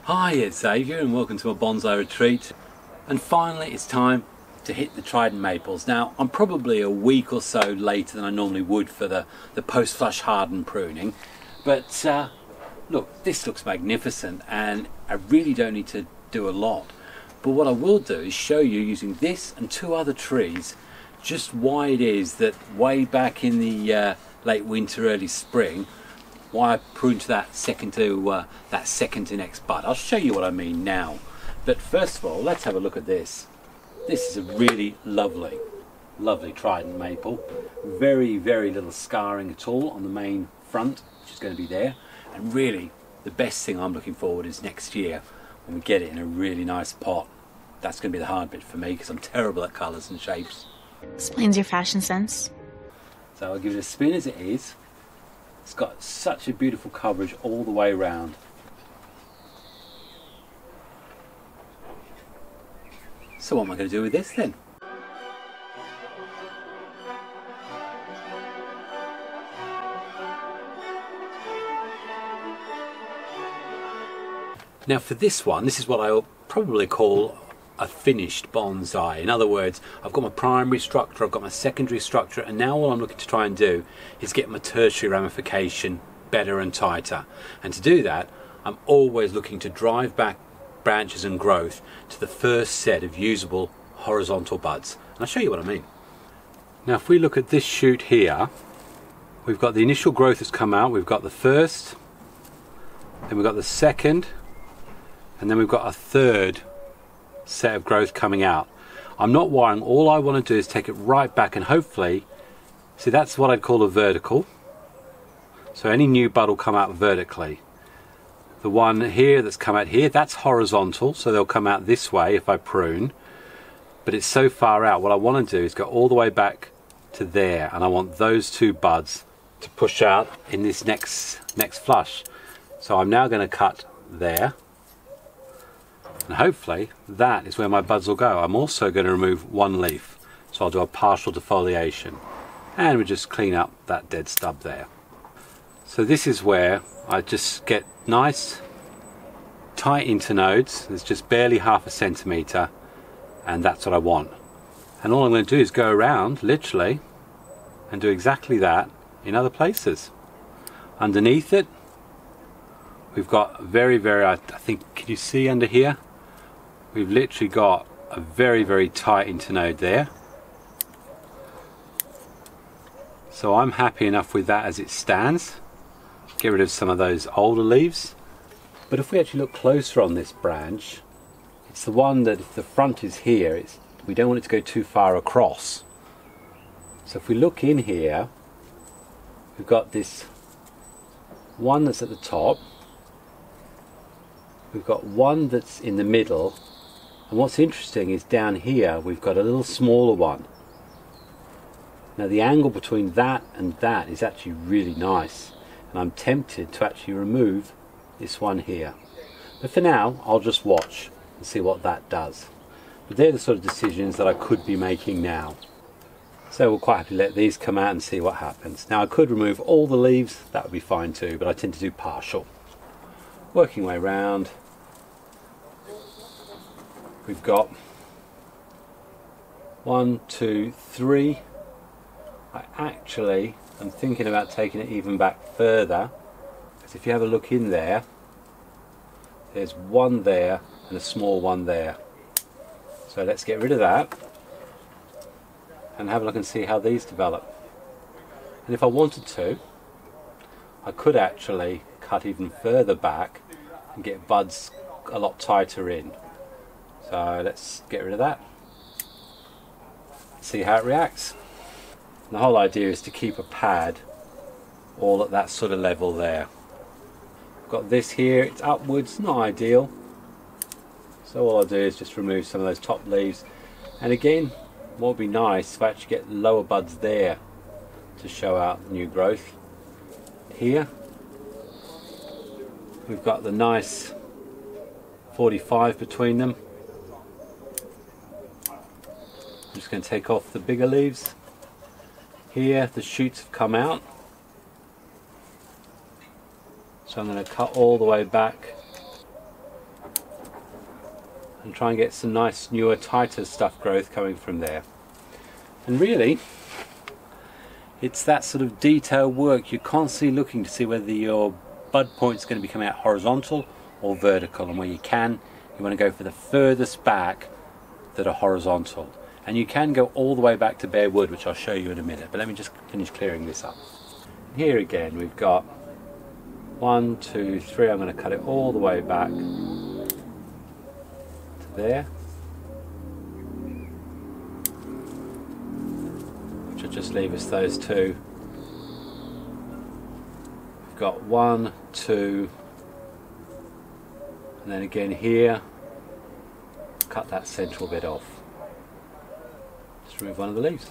Hi, it's Xavier and welcome to my bonsai retreat. And finally it's time to hit the Trident Maples. Now I'm probably a week or so later than I normally would for the post-flush harden pruning, but look, this looks magnificent and I really don't need to do a lot. But what I will do is show you using this and two other trees just why it is that way back in the late winter, early spring, why I pruned to that second to next bud. I'll show you what I mean now. But first of all, let's have a look at this. This is a really lovely Trident maple. Very little scarring at all on the main front, which is going to be there. And really, the best thing I'm looking forward is next year when we get it in a really nice pot. That's going to be the hard bit for me because I'm terrible at colours and shapes. Explains your fashion sense. So I'll give it a spin as it is. It's got such a beautiful coverage all the way around. So what am I going to do with this then? Now for this one, this is what I'll probably call a finished bonsai. In other words, I've got my primary structure, I've got my secondary structure, and now all I'm looking to try and do is get my tertiary ramification better and tighter. And to do that, I'm always looking to drive back branches and growth to the first set of usable horizontal buds. And I'll show you what I mean. Now if we look at this shoot here, we've got the initial growth that's come out, we've got the first, then we've got the second, and then we've got a third set of growth coming out. I'm not wiring, all I want to do is take it right back and hopefully, see that's what I'd call a vertical. So any new bud will come out vertically. The one here that's come out here, that's horizontal, so they'll come out this way if I prune. But it's so far out, what I want to do is go all the way back to there, and I want those two buds to push out in this next flush. So I'm now going to cut there. And hopefully that is where my buds will go. I'm also going to remove one leaf, so I'll do a partial defoliation, and we'll just clean up that dead stub there. So this is where I just get nice tight internodes. There's just barely ½ centimetre, and that's what I want. And all I'm going to do is go around literally and do exactly that in other places. Underneath it we've got very I think, can you see under here? We've literally got a very tight internode there. So I'm happy enough with that as it stands. Get rid of some of those older leaves. But if we actually look closer on this branch, it's the one that if the front is here, we don't want it to go too far across. So if we look in here, we've got this one that's at the top, we've got one that's in the middle, and what's interesting is down here we've got a little smaller one. Now the angle between that and that is actually really nice, and I'm tempted to actually remove this one here. But for now I'll just watch and see what that does. But they're the sort of decisions that I could be making now. So we'll quite happily let these come out and see what happens. Now I could remove all the leaves, that would be fine too, but I tend to do partial. Working way around. We've got 1, 2, 3. I actually am thinking about taking it even back further, because if you have a look in there, there's one there and a small one there. So let's get rid of that and have a look and see how these develop. And if I wanted to, I could actually cut even further back and get buds a lot tighter in. So let's get rid of that, see how it reacts. And the whole idea is to keep a pad all at that sort of level there. I've got this here, it's upwards, not ideal. So all I'll do is just remove some of those top leaves. And again, what would be nice if I actually get lower buds there to show out new growth. Here we've got the nice 45 between them. I'm just going to take off the bigger leaves. Here the shoots have come out, so I'm going to cut all the way back and try and get some nice newer tighter stuff growth coming from there. And really it's that sort of detail work. You're constantly looking to see whether your bud point's going to be coming out horizontal or vertical, and where you can, you want to go for the furthest back that are horizontal. And you can go all the way back to bare wood, which I'll show you in a minute, but let me just finish clearing this up. Here again we've got 1, 2, 3. I'm going to cut it all the way back to there, which will just leave us those two. We've got 1, 2, and then again here, cut that central bit off. Just remove one of the leaves.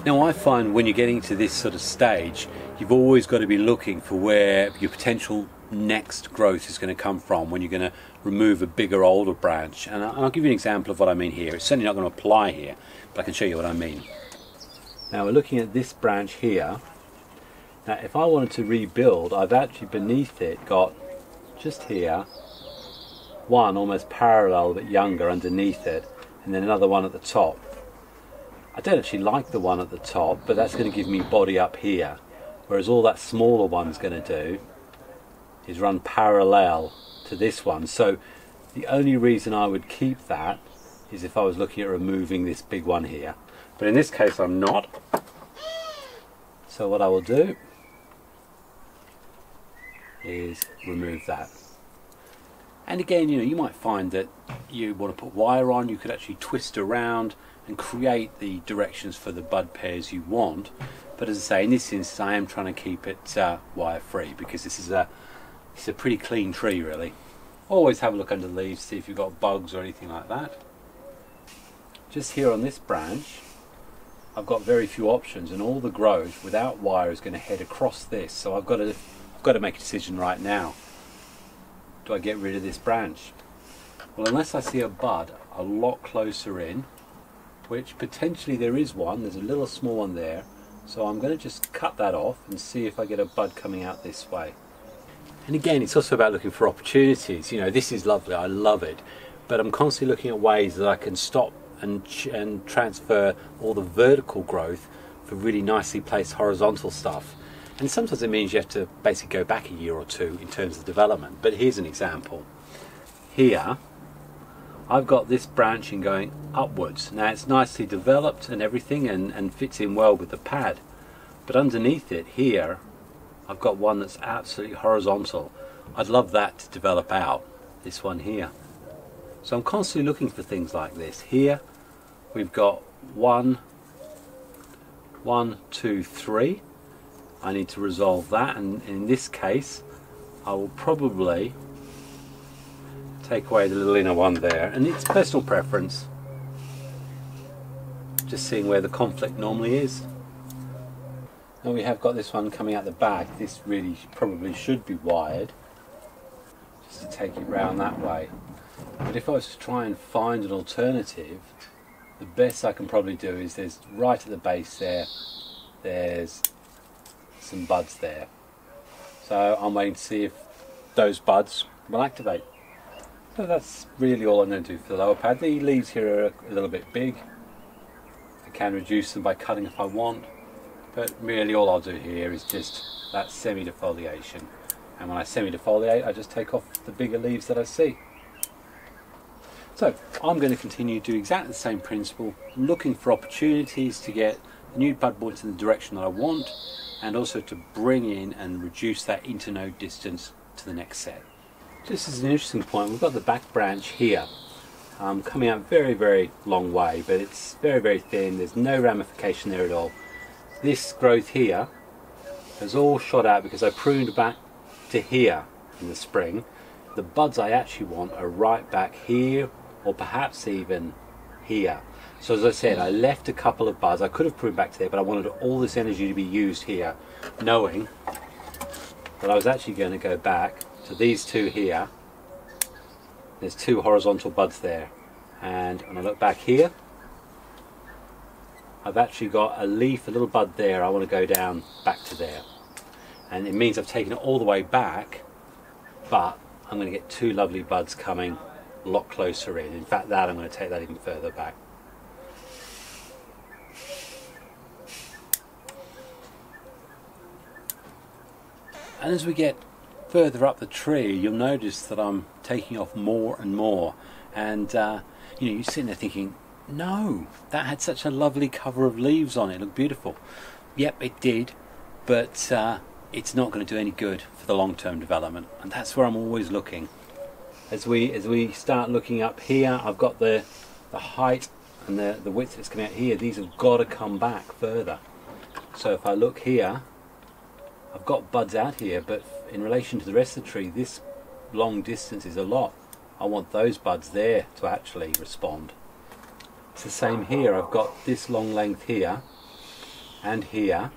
Now I find when you're getting to this sort of stage, you've always got to be looking for where your potential next growth is going to come from when you're going to remove a bigger, older branch. And I'll give you an example of what I mean here. It's certainly not going to apply here, but I can show you what I mean. Now we're looking at this branch here. Now if I wanted to rebuild, I've actually beneath it got just here one almost parallel but younger underneath it, and then another one at the top. I don't actually like the one at the top, but that's going to give me body up here, whereas all that smaller one's going to do is run parallel to this one. So the only reason I would keep that is if I was looking at removing this big one here, but in this case I'm not. So what I will do is remove that. And again, you know, you might find that you want to put wire on. You could actually twist around and create the directions for the bud pairs you want. But as I say, in this instance I am trying to keep it wire free, because it's a pretty clean tree really. Always have a look under the leaves, see if you've got bugs or anything like that. Just here on this branch I've got very few options, and all the growth without wire is going to head across this. So I've got to make a decision right now. Do I get rid of this branch? Well, unless I see a bud a lot closer in, which potentially there is one, there's a little small one there, so I'm going to just cut that off and see if I get a bud coming out this way. And again, it's also about looking for opportunities. You know, this is lovely, I love it, but I'm constantly looking at ways that I can stop and transfer all the vertical growth for really nicely placed horizontal stuff. And sometimes it means you have to basically go back a year or two in terms of development. But here's an example. Here I've got this branching going upwards. Now it's nicely developed and everything, and fits in well with the pad, but underneath it here I've got one that's absolutely horizontal. I'd love that to develop out, this one here. So I'm constantly looking for things like this. Here we've got 1, 2, 3. I need to resolve that, and in this case I will probably take away the little inner one there, and it's personal preference, just seeing where the conflict normally is. Now we have got this one coming out the back. This really probably should be wired, just to take it round that way. But if I was to try and find an alternative, the best I can probably do is, there's right at the base there, there's some buds there. So I'm waiting to see if those buds will activate. So that's really all I'm going to do for the lower pad. The leaves here are a little bit big. I can reduce them by cutting if I want, but really all I'll do here is just that semi-defoliation. And when I semi-defoliate, I just take off the bigger leaves that I see. So I'm going to continue to do exactly the same principle, looking for opportunities to get the new bud points in the direction that I want, and also to bring in and reduce that internode distance to the next set. Just as an interesting point, we've got the back branch here coming out very, very long way, but it's very, very thin. There's no ramification there at all. This growth here has all shot out because I pruned back to here in the spring. The buds I actually want are right back here, or perhaps even here. So as I said, I left a couple of buds. I could have pruned back to there, but I wanted all this energy to be used here, knowing that I was actually going to go back to these two here. There's two horizontal buds there, and when I look back here, I've actually got a leaf, a little bud there. I want to go down back to there, and it means I've taken it all the way back, but I'm going to get two lovely buds coming a lot closer in. In fact, that I'm going to take that even further back. And as we get further up the tree, you'll notice that I'm taking off more and more. And you know, you're sitting there thinking, no, that had such a lovely cover of leaves on it. It looked beautiful. Yep, it did, but it's not going to do any good for the long-term development. And that's where I'm always looking. As we start looking up here, I've got the height and the width that's coming out here. These have got to come back further. So if I look here, I've got buds out here, but in relation to the rest of the tree, this long distance is a lot. I want those buds there to actually respond. It's the same here. I've got this long length here and here,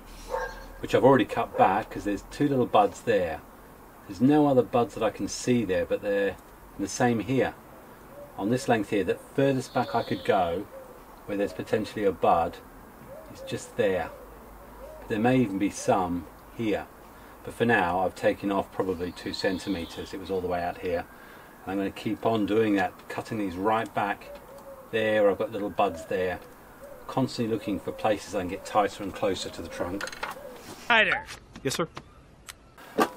which I've already cut back because there's two little buds there. There's no other buds that I can see there, but they're the same here. On this length here, the furthest back I could go, where there's potentially a bud, is just there. There may even be some here, but for now I've taken off probably 2 centimeters. It was all the way out here, and I'm going to keep on doing that, cutting these right back there. I've got little buds there, constantly looking for places I can get tighter and closer to the trunk. Tighter. Yes, sir.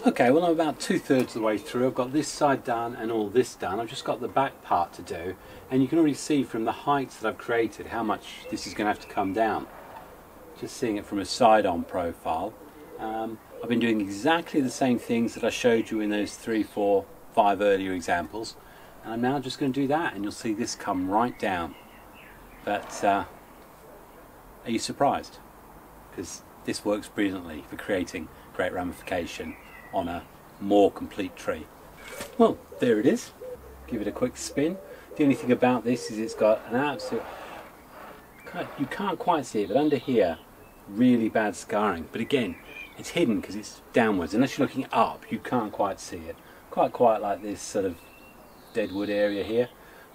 Okay, well, I'm about 2/3 of the way through. I've got this side done and all this done. I've just got the back part to do, and you can already see from the heights that I've created how much this is going to have to come down. Just seeing it from a side-on profile. I've been doing exactly the same things that I showed you in those 3, 4, 5 earlier examples, and I'm now just going to do that, and you'll see this come right down. But are you surprised? Because this works brilliantly for creating great ramification on a more complete tree. Well, there it is. Give it a quick spin. The only thing about this is it's got an absolute, you can't quite see it, but under here, really bad scarring. But again, it's hidden because it's downwards. Unless you're looking up, you can't quite see it. Quite quiet like this sort of dead wood area here.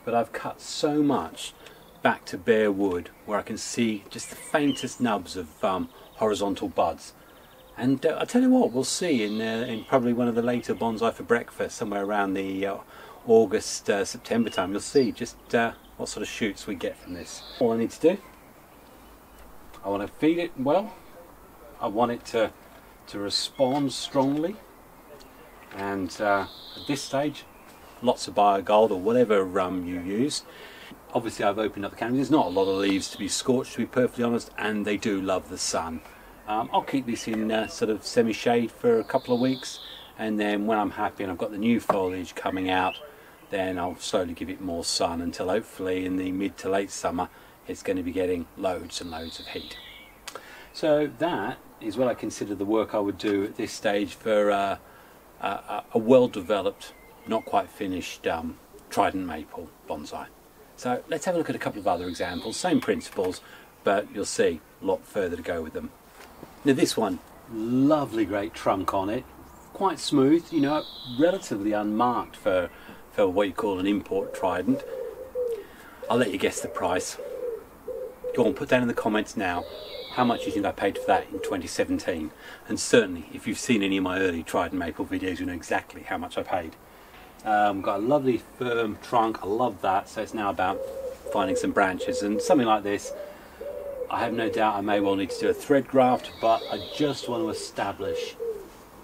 But I've cut so much back to bare wood where I can see just the faintest nubs of horizontal buds. And I'll tell you what, we'll see in probably one of the later Bonsai for Breakfast, somewhere around the August, September time. You'll see just what sort of shoots we get from this. All I need to do, I want to feed it well. I want it to respond strongly. And at this stage, lots of biogold or whatever you use. Obviously I've opened up the canopy. There's not a lot of leaves to be scorched, to be perfectly honest, and they do love the sun. I'll keep this in sort of semi-shade for a couple of weeks, and then when I'm happy and I've got the new foliage coming out, then I'll slowly give it more sun until hopefully in the mid to late summer it's going to be getting loads and loads of heat. So that is what I consider the work I would do at this stage for a well-developed, not quite finished Trident Maple bonsai. So let's have a look at a couple of other examples, same principles, but you'll see a lot further to go with them. Now this one, lovely great trunk on it, quite smooth, you know, relatively unmarked for what you call an import Trident. I'll let you guess the price. Go on, put down in the comments now how much you think I paid for that in 2017. And certainly, if you've seen any of my early Trident Maple videos, you know exactly how much I paid. Got a lovely firm trunk, I love that, so it's now about finding some branches. And something like this, I have no doubt I may well need to do a thread graft, but I just want to establish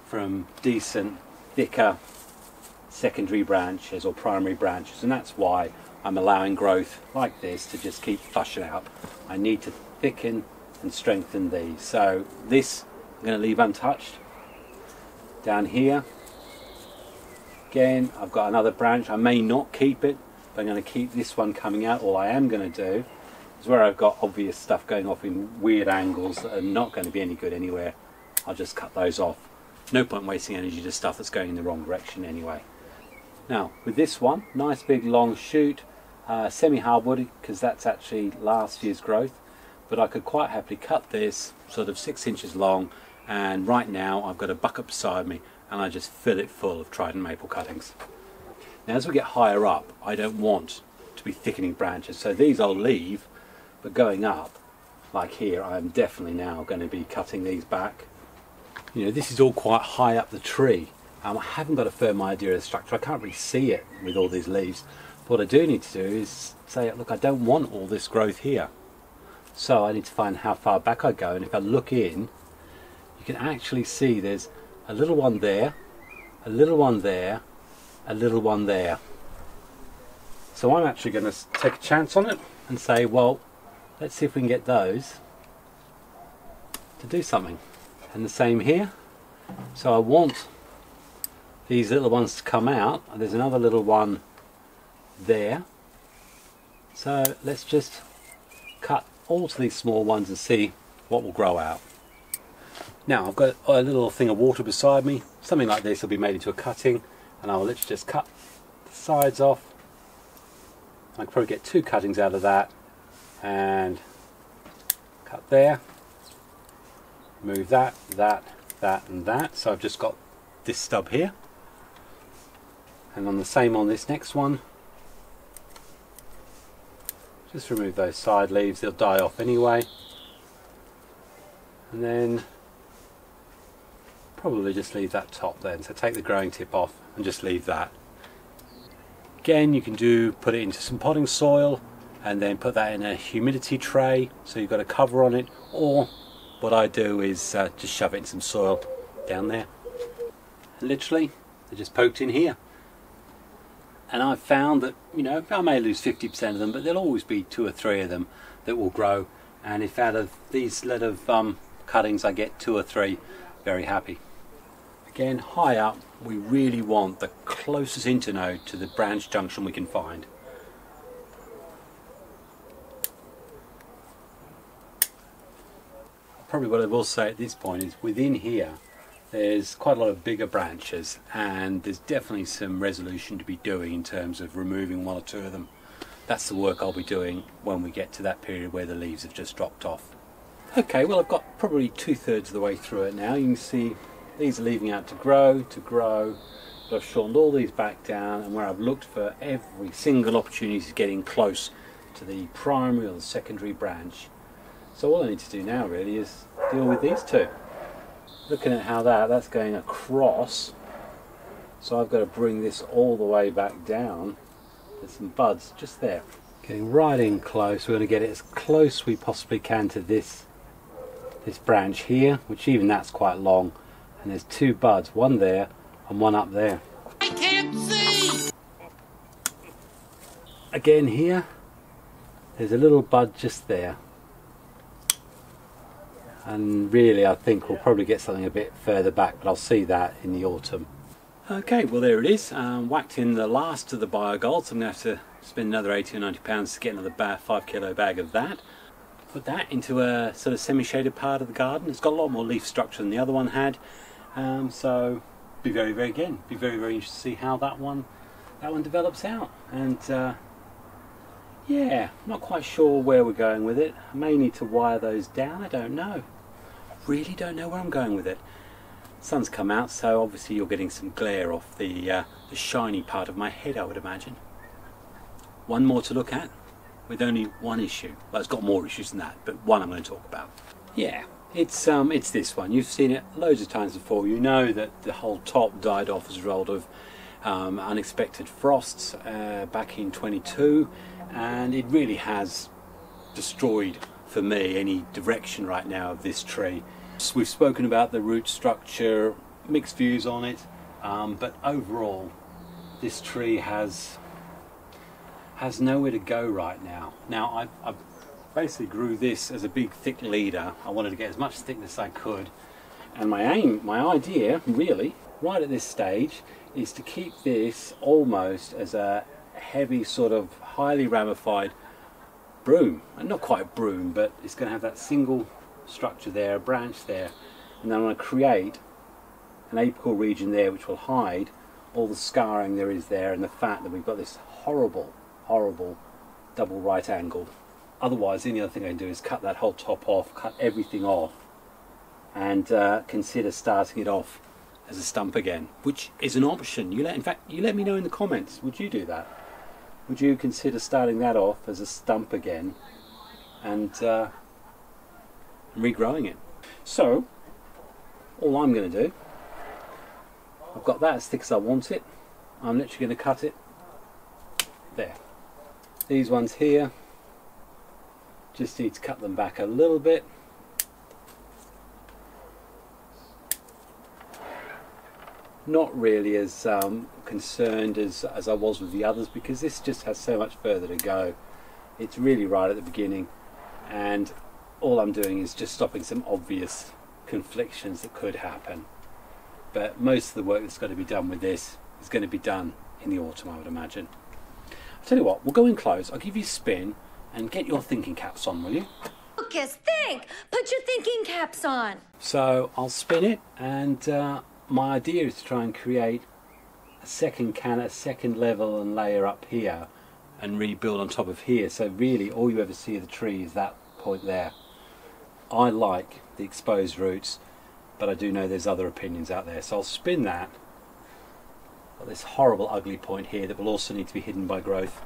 from decent, thicker secondary branches or primary branches, and that's why I'm allowing growth like this to just keep flushing out. I need to thicken and strengthen these. So this I'm going to leave untouched. Down here, again, I've got another branch. I may not keep it, but I'm going to keep this one coming out. All I am going to do is where I've got obvious stuff going off in weird angles that are not going to be any good anywhere, I'll just cut those off. No point wasting energy to stuff that's going in the wrong direction anyway. Now with this one, nice big long shoot, semi-hardwood because that's actually last year's growth, but I could quite happily cut this sort of 6 inches long, and right now I've got a bucket beside me and I just fill it full of Trident Maple cuttings. Now as we get higher up, I don't want to be thickening branches, so these I'll leave, but going up, like here, I'm definitely now going to be cutting these back. You know, this is all quite high up the tree, I haven't got a firm idea of the structure. I can't really see it with all these leaves. What I do need to do is say, look, I don't want all this growth here. So I need to find how far back I go, and if I look in, you can actually see there's a little one there, a little one there, a little one there. So I'm actually going to take a chance on it and say, well, let's see if we can get those to do something. And the same here. So I want these little ones to come out, and there's another little one there. So let's just cut all of these small ones and see what will grow out. Now I've got a little thing of water beside me. Something like this will be made into a cutting, and I'll literally just cut the sides off. I can probably get 2 cuttings out of that, and cut there, move that, that, that and that. So I've just got this stub here, and on the same on this next one, just remove those side leaves, they'll die off anyway, and then probably just leave that top then. So take the growing tip off and just leave that. Again, you can put it into some potting soil and then put that in a humidity tray, so you've got a cover on it, or what I do is just shove it in some soil down there. And literally, they're just poked in here. And I've found that, you know, I may lose 50% of them, but there'll always be 2 or 3 of them that will grow. And if out of these lot of cuttings I get 2 or 3, very happy. Again, high up, we really want the closest internode to the branch junction we can find. Probably what I will say at this point is within here there's quite a lot of bigger branches, and there's definitely some resolution to be doing in terms of removing 1 or 2 of them. That's the work I'll be doing when we get to that period where the leaves have just dropped off. Okay, well I've got probably 2/3 of the way through it now. You can see these are leaving out to grow, but I've shortened all these back down, and where I've looked for every single opportunity is getting close to the primary or the secondary branch. So all I need to do now really is deal with these 2. Looking at how that's going across, so I've got to bring this all the way back down. There's some buds just there. Getting right in close, we're going to get it as close as we possibly can to this branch here, which even that's quite long, and there's 2 buds, one there and one up there. I can't see! Again here, there's a little bud just there. And really I think we'll probably get something a bit further back, but I'll see that in the autumn. Okay, well there it is, whacked in the last of the biogold, so I'm going to have to spend another £80 or £90 to get another 5 kilo bag of that. Put that into a sort of semi-shaded part of the garden. It's got a lot more leaf structure than the other one had, so be very interested to see how that one develops out. And yeah, not quite sure where we're going with it. I may need to wire those down, I don't know. Really don't know where I'm going with it. The sun's come out, so obviously you're getting some glare off the shiny part of my head, I would imagine. One more to look at, with only one issue. Well, it's got more issues than that, but one I'm going to talk about. Yeah, it's this one. You've seen it loads of times before. You know that the whole top died off as a result of unexpected frosts back in 22, and it really has destroyed for me any direction right now of this tree. So we've spoken about the root structure, mixed views on it, but overall this tree has nowhere to go right now. Now I basically grew this as a big thick leader. I wanted to get as much thickness as I could, and my idea really right at this stage is to keep this almost as a heavy sort of highly ramified broom, and not quite broom, but it's going to have that single structure there, a branch there, and then I'm going to create an apical region there which will hide all the scarring there is there, and the fact that we've got this horrible double right angle. Otherwise, the only other thing I can do is cut that whole top off, cut everything off, and consider starting it off as a stump again, which is an option. In fact, you let me know in the comments, would you do that? Would you consider starting that off as a stump again and regrowing it? So all I'm going to do I've got that as thick as I want it. I'm literally going to cut it there. These ones here, just need to cut them back a little bit. Not really as concerned as I was with the others, because this just has so much further to go. It's really right at the beginning, and all I'm doing is just stopping some obvious conflictions that could happen. But most of the work that's got to be done with this is going to be done in the autumn, I would imagine. I'll tell you what, we'll go in close, I'll give you a spin, and get your thinking caps on, will you? Lucas, think! Put your thinking caps on! So I'll spin it, and my idea is to try and create a second canopy, a second level and layer up here, and rebuild on top of here. So really all you ever see of the tree is that point there. I like the exposed roots, but I do know there's other opinions out there. So I'll spin that. Got this horrible ugly point here that will also need to be hidden by growth.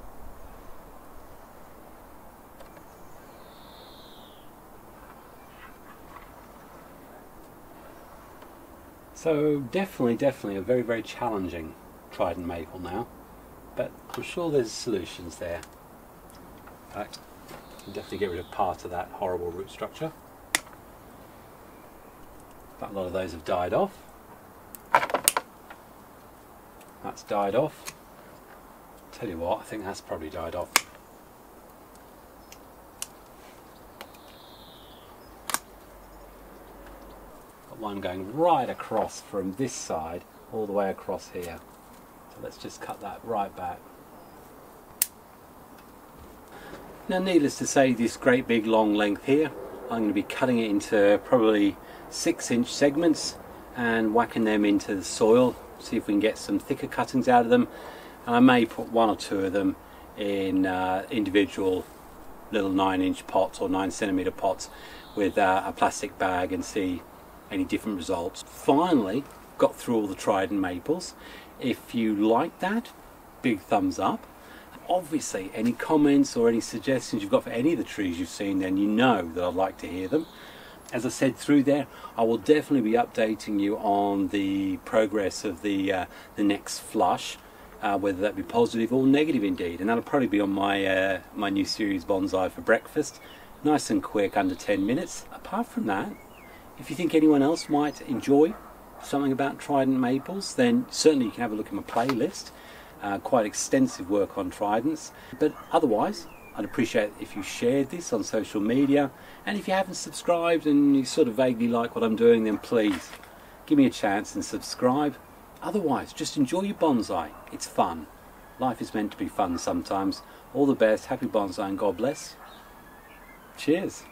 So definitely a very, very challenging Trident Maple now, but I'm sure there's solutions there. In fact, I can definitely get rid of part of that horrible root structure. But a lot of those have died off. That's died off. Tell you what, I think that's probably died off. Got one going right across from this side all the way across here. So let's just cut that right back. Now, needless to say, this great big long length here, I'm going to be cutting it into probably 6-inch segments and whacking them into the soil, see if we can get some thicker cuttings out of them. And I may put 1 or 2 of them in individual little 9-inch pots or 9-centimeter pots with a plastic bag and see any different results. Finally got through all the Trident Maples. If you like that, big thumbs up. Obviously any comments or any suggestions you've got for any of the trees you've seen, then you know that I'd like to hear them. As I said through there, I will definitely be updating you on the progress of the next flush, whether that be positive or negative indeed, and that'll probably be on my my new series Bonsai for Breakfast. Nice and quick, under 10 minutes. Apart from that, if you think anyone else might enjoy something about Trident Maples, then certainly you can have a look at my playlist. Quite extensive work on Tridents, but otherwise I'd appreciate if you shared this on social media, and if you haven't subscribed and you sort of vaguely like what I'm doing, then please give me a chance and subscribe. Otherwise, just enjoy your bonsai. It's fun. Life is meant to be fun sometimes. All the best, happy bonsai, and God bless. Cheers.